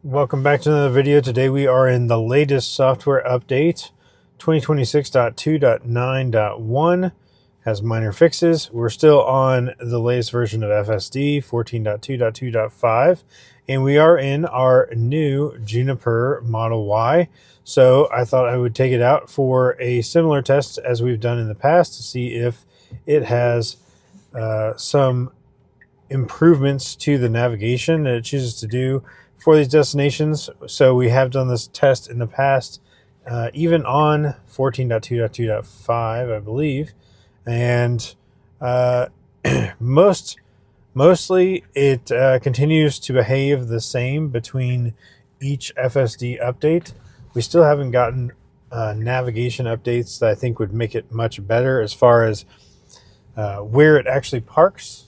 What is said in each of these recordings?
Welcome back to another video. Today we are in the latest software update, 2026.2.9.1. Has minor fixes. We're still on the latest version of FSD 14.2.2.5, and we are in our new Juniper Model Y. So I thought I would take it out for a similar test as we've done in the past to see if it has some improvements to the navigation that it chooses to do for these destinations. So we have done this test in the past, even on 14.2.2.5, I believe, and mostly it continues to behave the same between each FSD update. We still haven't gotten navigation updates that I think would make it much better as far as where it actually parks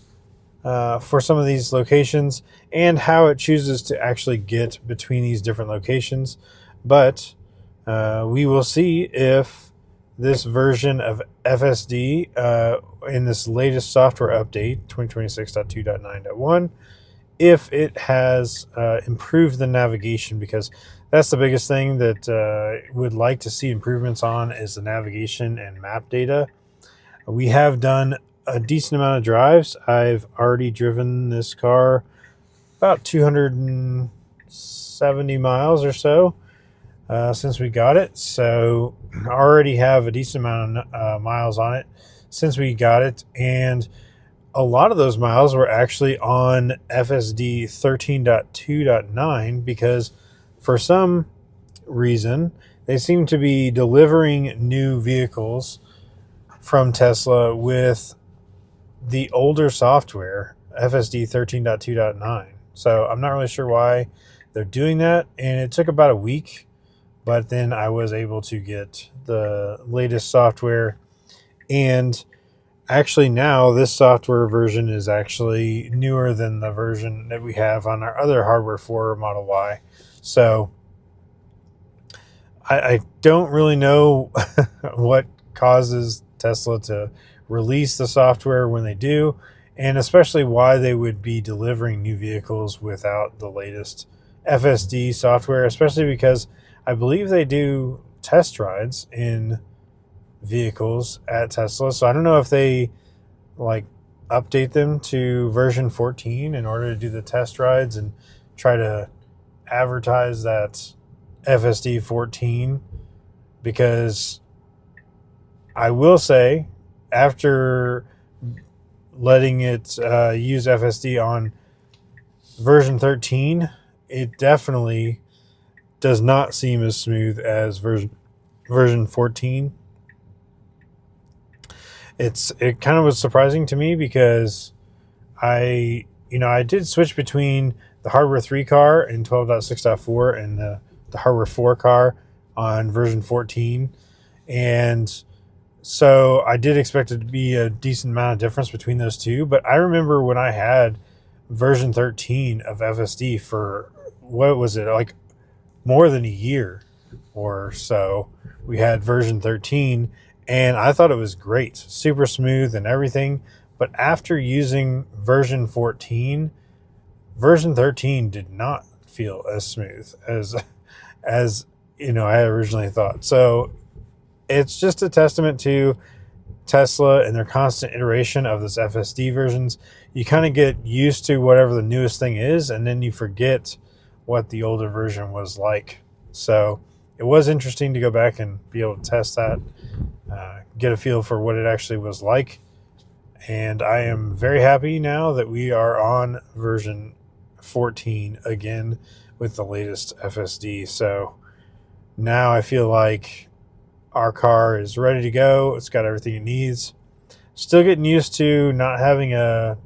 for some of these locations and how it chooses to actually get between these different locations. But we will see if this version of FSD in this latest software update, 2026.2.9.1, if it has improved the navigation, because that's the biggest thing that would like to see improvements on is the navigation and map data. We have done a decent amount of drives. I've already driven this car about 270 miles or so since we got it. So I already have a decent amount of miles on it since we got it. And a lot of those miles were actually on FSD 13.2.9 because for some reason they seem to be delivering new vehicles from Tesla with the older software, FSD 13.2.9. So I'm not really sure why they're doing that. And it took about a week, but then I was able to get the latest software. And actually now this software version is actually newer than the version that we have on our other hardware for Model Y. So I don't really know what causes Tesla to release the software when they do, and especially why they would be delivering new vehicles without the latest FSD software, especially because I believe they do test rides in vehicles at Tesla. So I don't know if they like update them to version 14 in order to do the test rides and try to advertise that FSD 14, because I will say after letting it use FSD on version 13, it definitely does not seem as smooth as version 14. It kind of was surprising to me because I did switch between the hardware 3 car in 12.6.4 and the hardware 4 car on version 14, and so I did expect it to be a decent amount of difference between those two. But I remember when I had version 13 of FSD for, what was it, like more than a year or so, we had version 13, and I thought it was great, super smooth and everything. But after using version 14, version 13 did not feel as smooth as I originally thought. So it's just a testament to Tesla and their constant iteration of this FSD versions. You kind of get used to whatever the newest thing is, and then you forget what the older version was like. So it was interesting to go back and be able to test that, get a feel for what it actually was like. And I am very happy now that we are on version 14 again with the latest FSD. So now I feel like our car is ready to go. It's got everything it needs. Still getting used to not having a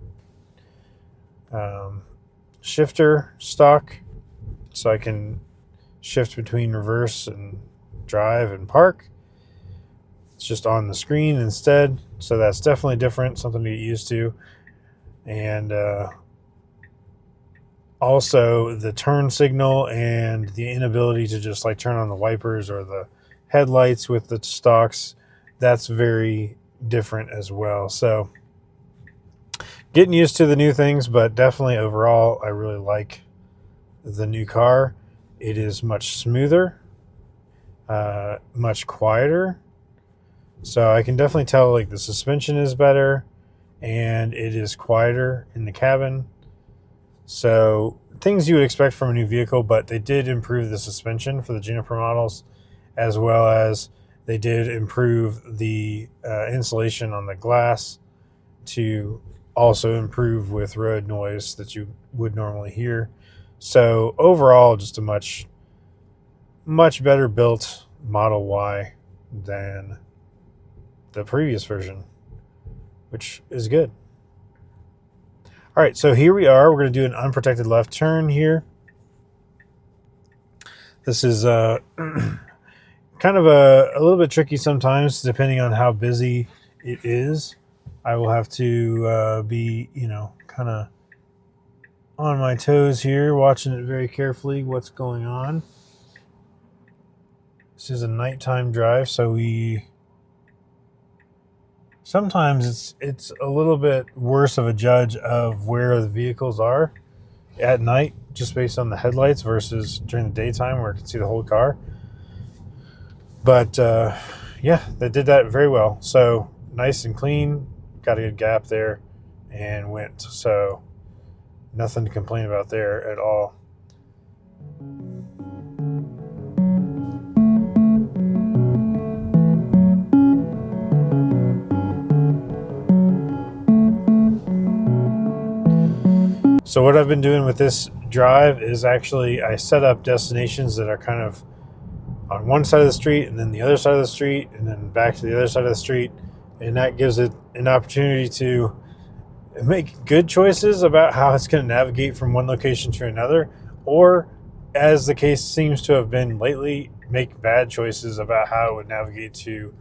shifter stock, so I can shift between reverse and drive and park. It's just on the screen instead, so that's definitely different, something to get used to. And also the turn signal and the inability to just like turn on the wipers or the headlights with the stocks, that's very different as well. So getting used to the new things, but definitely overall I really like the new car. It is much smoother, much quieter. So I can definitely tell like the suspension is better and it is quieter in the cabin. So things you would expect from a new vehicle, but they did improve the suspension for the Juniper models, as well as they did improve the insulation on the glass to also improve with road noise that you would normally hear. So overall, just a much better built Model Y than the previous version, which is good. All right, so here we are. We're going to do an unprotected left turn here. This is kind of a little bit tricky sometimes, depending on how busy it is. I will have to be, kind of on my toes here, watching it very carefully, what's going on. This is a nighttime drive, so sometimes it's a little bit worse of a judge of where the vehicles are at night, just based on the headlights versus during the daytime where I can see the whole car. But yeah, they did that very well. So nice and clean, got a good gap there, and went. So nothing to complain about there at all. So what I've been doing with this drive is actually I set up destinations that are kind of on one side of the street and then the other side of the street and then back to the other side of the street. And that gives it an opportunity to make good choices about how it's going to navigate from one location to another, or as the case seems to have been lately, make bad choices about how it would navigate to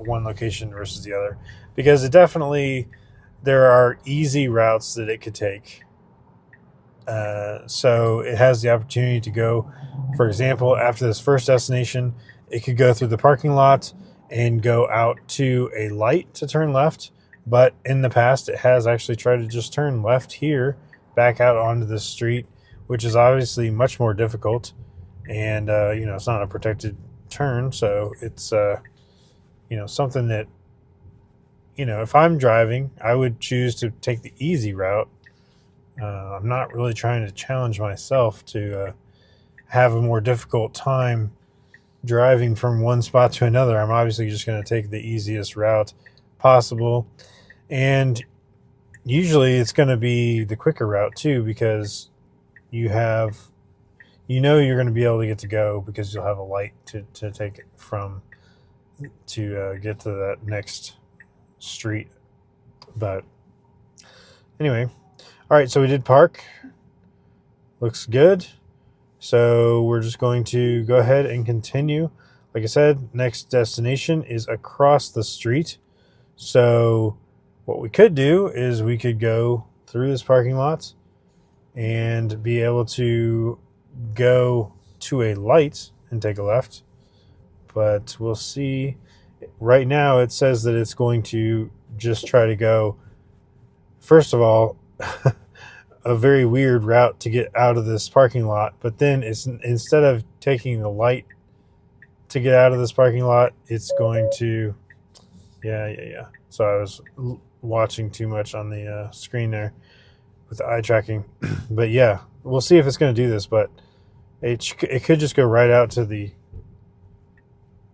one location versus the other. Because there are easy routes that it could take. So it has the opportunity to go, for example, after this first destination, it could go through the parking lot and go out to a light to turn left. But in the past, it has actually tried to just turn left here, back out onto the street, which is obviously much more difficult. And, it's not a protected turn. So it's, something that, if I'm driving, I would choose to take the easy route. I'm not really trying to challenge myself to have a more difficult time driving from one spot to another. I'm obviously just going to take the easiest route possible. And usually it's going to be the quicker route too, because you're going to be able to get to go because you'll have a light to take it from to get to that next street. But anyway. All right, so we did park. Looks good. So we're just going to go ahead and continue. Like I said, next destination is across the street. So what we could do is we could go through this parking lot and be able to go to a light and take a left. But we'll see. Right now it says that it's going to just try to go, first of all, a very weird route to get out of this parking lot, but then it's instead of taking the light to get out of this parking lot, it's going to yeah. So I was watching too much on the screen there with the eye tracking. But yeah, we'll see if it's going to do this, but it could just go right out to the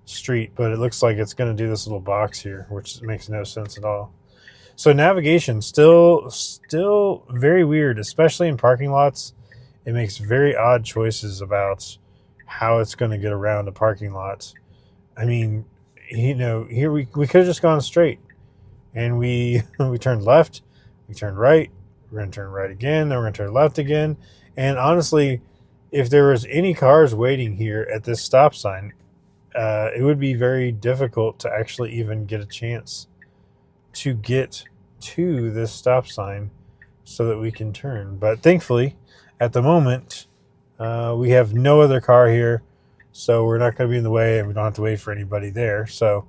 street, but it looks like it's going to do this little box here, which makes no sense at all. So navigation still very weird, especially in parking lots. It makes very odd choices about how it's going to get around a parking lot. I mean, here we could have just gone straight, and we turned left, we turned right, we're going to turn right again, then we're going to turn left again. And honestly, if there was any cars waiting here at this stop sign, it would be very difficult to actually even get a chance to get to this stop sign so that we can turn. But thankfully, at the moment, we have no other car here, so we're not going to be in the way, and we don't have to wait for anybody there. So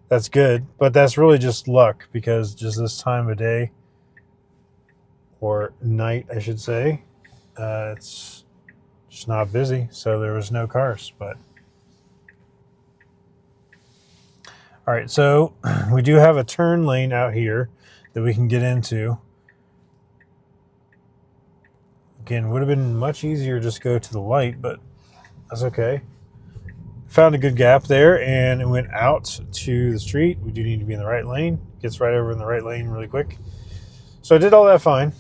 that's good. But that's really just luck, because just this time of day, or night, I should say, it's just not busy, so there was no cars. But all right, so we do have a turn lane out here that we can get into. Again, would have been much easier just go to the light, but that's okay. Found a good gap there, and it went out to the street. We do need to be in the right lane. Gets right over in the right lane really quick. So I did all that fine.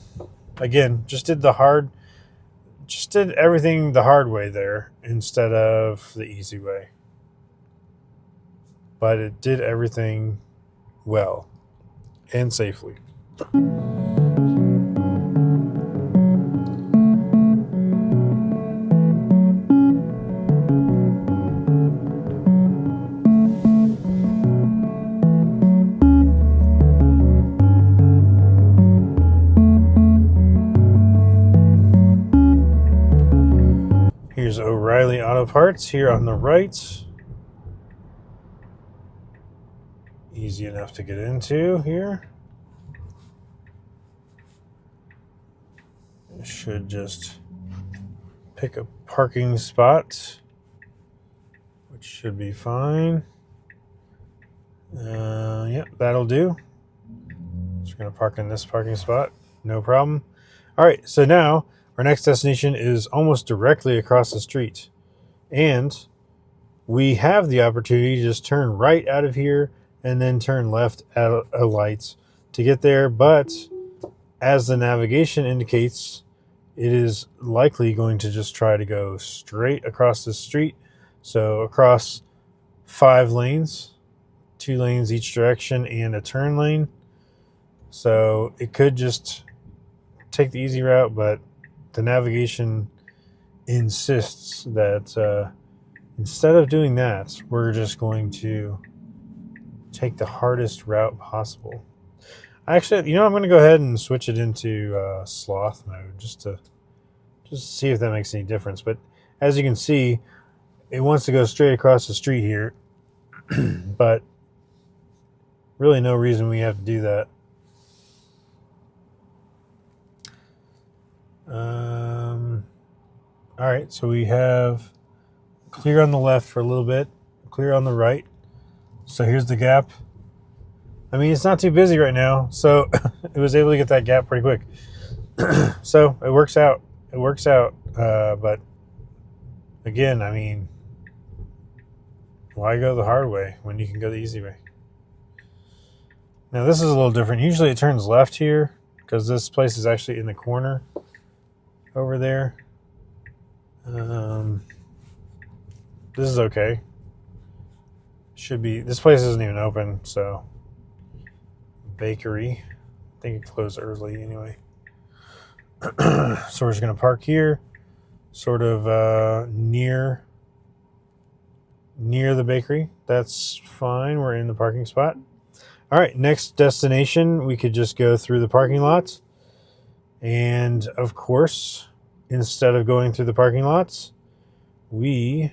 Again, just did everything the hard way there instead of the easy way. But it did everything well and safely. Here's O'Reilly Auto Parts here on the right. Easy enough to get into here. Should just pick a parking spot, which should be fine. Yep, that'll do. Just going to park in this parking spot. No problem. All right, so now our next destination is almost directly across the street. And we have the opportunity to just turn right out of here and then turn left at a light to get there. But as the navigation indicates, it is likely going to just try to go straight across the street. So across 5 lanes, 2 lanes each direction, and a turn lane. So it could just take the easy route, but the navigation insists that instead of doing that, we're just going to take the hardest route possible. Actually, I'm going to go ahead and switch it into sloth mode just to see if that makes any difference. But as you can see, it wants to go straight across the street here, but really no reason we have to do that. All right, so we have clear on the left for a little bit, clear on the right. So here's the gap. I mean, it's not too busy right now, so it was able to get that gap pretty quick. So it works out. It works out. But again, I mean, why go the hard way when you can go the easy way? Now this is a little different. Usually it turns left here because this place is actually in the corner over there. This is okay. Should be. This place isn't even open, so bakery. I think it closed early anyway. So we're just gonna park here, sort of near the bakery. That's fine. We're in the parking spot. All right, next destination, we could just go through the parking lots. And of course, instead of going through the parking lots, it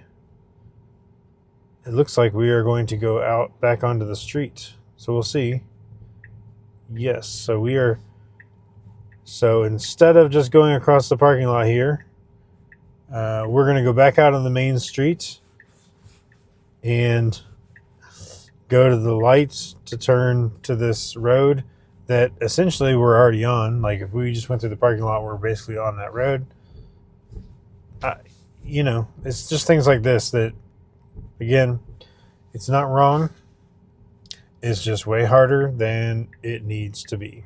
looks like we are going to go out back onto the street. So we'll see. Yes, so instead of just going across the parking lot here, we're going to go back out on the main street and go to the lights to turn to this road that essentially we're already on. Like if we just went through the parking lot, we're basically on that road. It's just things like this that, again, it's not wrong. It's just way harder than it needs to be.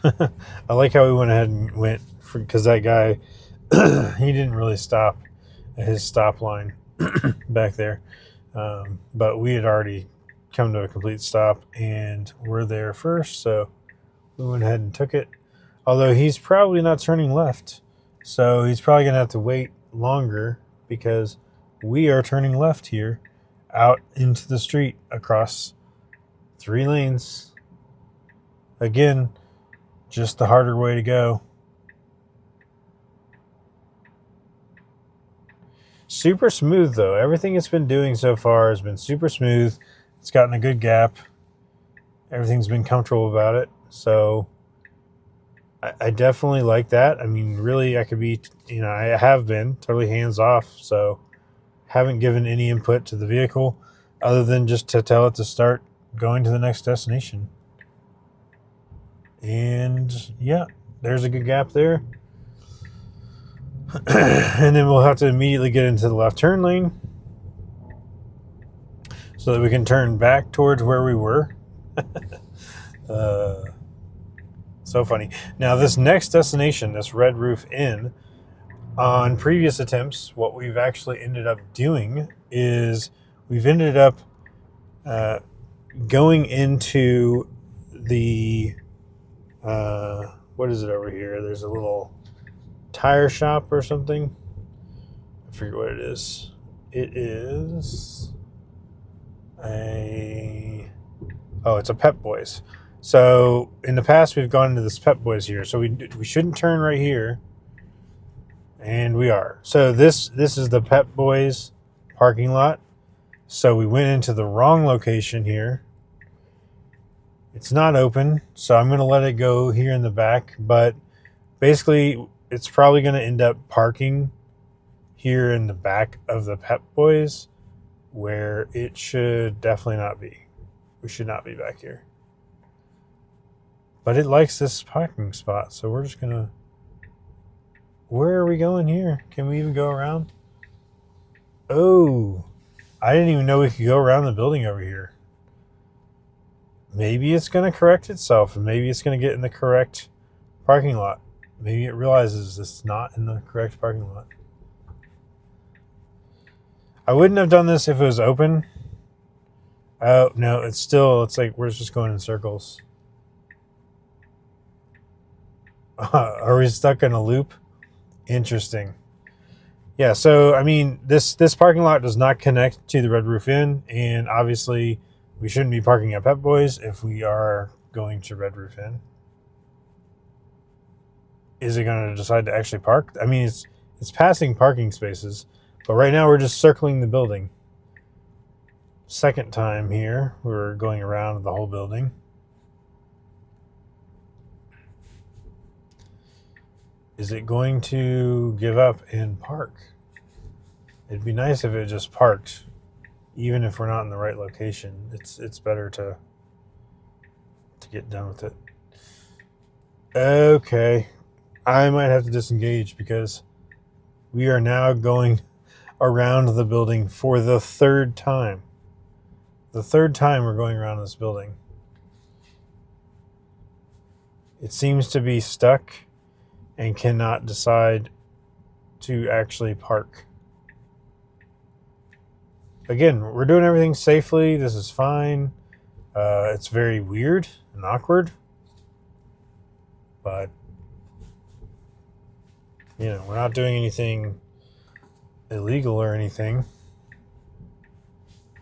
I like how we went ahead and went because that guy, he didn't really stop at his stop line back there. But we had already come to a complete stop and we're there first. So we went ahead and took it. Although he's probably not turning left. So he's probably going to have to wait longer because we are turning left here out into the street across 3 lanes. Again, just the harder way to go. Super smooth though. Everything it's been doing so far has been super smooth. It's gotten a good gap. Everything's been comfortable about it. So I definitely like that. I mean, really, I could be, I have been totally hands off. So haven't given any input to the vehicle other than just to tell it to start going to the next destination. And yeah, there's a good gap there. And then we'll have to immediately get into the left turn lane so that we can turn back towards where we were. So funny. Now, this next destination, this Red Roof Inn, on previous attempts, what we've actually ended up doing is we've ended up going into the, what is it over here? There's a little tire shop or something. I forget what it is. It is it's a Pep Boys. So in the past, we've gone into this Pep Boys here. So we shouldn't turn right here. And we are. So this is the Pep Boys parking lot. So we went into the wrong location here. It's not open. So I'm going to let it go here in the back. But basically, it's probably going to end up parking here in the back of the Pep Boys, where it should definitely not be. We should not be back here. But it likes this parking spot, so we're just gonna... Where are we going here? Can we even go around? Oh, I didn't even know we could go around the building over here. Maybe it's gonna correct itself, and maybe it's gonna get in the correct parking lot. Maybe it realizes it's not in the correct parking lot. I wouldn't have done this if it was open. Oh, no, it's like we're just going in circles. Are we stuck in a loop? Interesting. Yeah, so, I mean, this parking lot does not connect to the Red Roof Inn, and obviously we shouldn't be parking at Pep Boys if we are going to Red Roof Inn. Is it going to decide to actually park? I mean, it's passing parking spaces, but right now we're just circling the building. Second time here, we're going around the whole building. Is it going to give up and park? It'd be nice if it just parked, even if we're not in the right location. It's better to get done with it. Okay, I might have to disengage because we are now going around the building for the third time. The third time we're going around this building. It seems to be stuck and cannot decide to actually park. Again, we're doing everything safely. This is fine. It's very weird and awkward. But, we're not doing anything illegal or anything.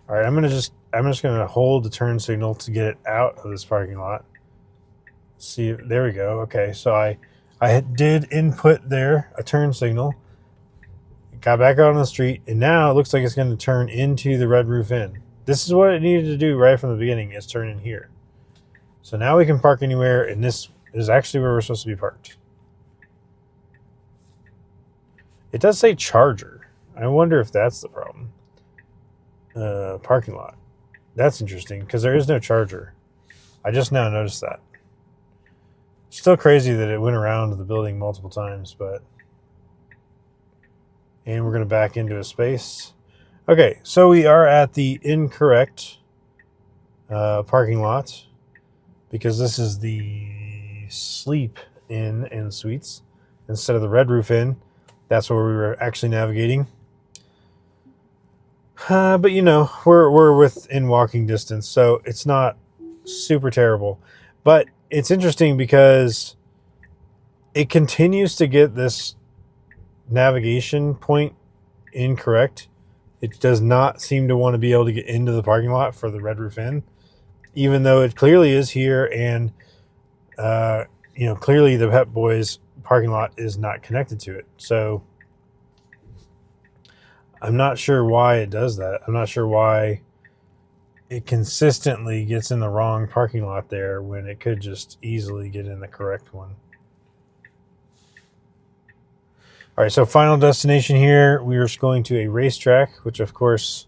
All right, I'm just going to hold the turn signal to get it out of this parking lot. See, there we go. Okay, so I did input there a turn signal. Got back out on the street, and now it looks like it's going to turn into the Red Roof Inn. This is what it needed to do right from the beginning, is turn in here. So now we can park anywhere, and this is actually where we're supposed to be parked. It does say charger. I wonder if that's the problem. Parking lot. That's interesting, because there is no charger. I just now noticed that. Still crazy that it went around the building multiple times, but... And we're going to back into a space. Okay, so we are at the incorrect parking lot, because this is the Sleep Inn and Suites instead of the Red Roof Inn. That's where we were actually navigating. But we're within walking distance, so it's not super terrible. But it's interesting because it continues to get this navigation point incorrect. It does not seem to want to be able to get into the parking lot for the Red Roof Inn, even though it clearly is here, and clearly the Pep Boys parking lot is not connected to it. So I'm not sure why it does that. I'm not sure why it consistently gets in the wrong parking lot there when it could just easily get in the correct one. All right, so final destination here, we are going to a racetrack, which of course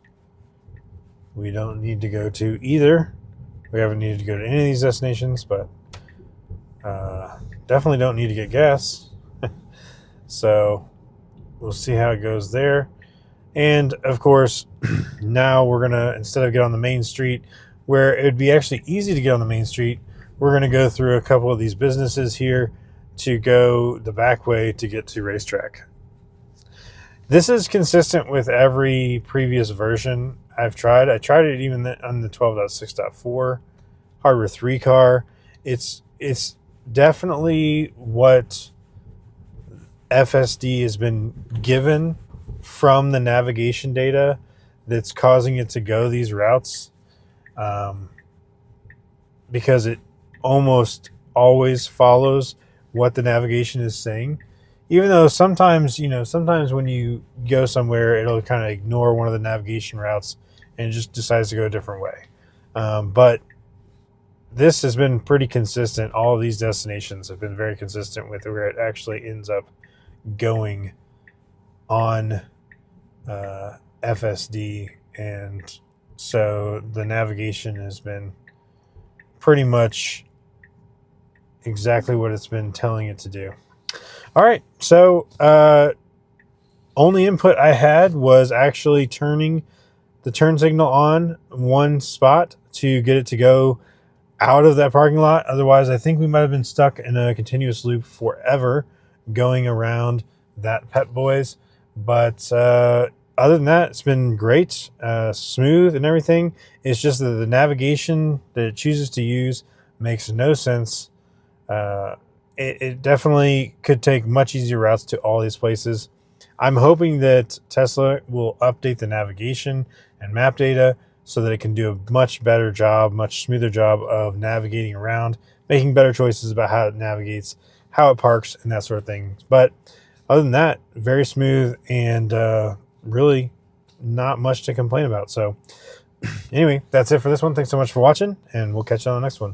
we don't need to go to either. We haven't needed to go to any of these destinations, but definitely don't need to get gas. So we'll see how it goes there. And of course, now we're gonna, instead of get on the main street where it would be actually easy to get on the main street, we're gonna go through a couple of these businesses here to go the back way to get to racetrack. This is consistent with every previous version I've tried. I tried it even on the 12.6.4 Hardware 3 car. It's definitely what FSD has been given from the navigation data that's causing it to go these routes, because it almost always follows what the navigation is saying. Even though sometimes when you go somewhere, it'll kind of ignore one of the navigation routes and it just decides to go a different way. But this has been pretty consistent. All of these destinations have been very consistent with where it actually ends up going on FSD. And so the navigation has been pretty much exactly what it's been telling it to do. All right, so only input I had was actually turning the turn signal on one spot to get it to go out of that parking lot. Otherwise, I think we might have been stuck in a continuous loop forever going around that Pep Boys. But other than that, it's been great, smooth and everything. It's just that the navigation that it chooses to use makes no sense. It definitely could take much easier routes to all these places. I'm hoping that Tesla will update the navigation and map data so that it can do a much better job, much smoother job of navigating around, making better choices about how it navigates, how it parks, and that sort of thing. But other than that, very smooth and really not much to complain about. So anyway, that's it for this one. Thanks so much for watching, and we'll catch you on the next one.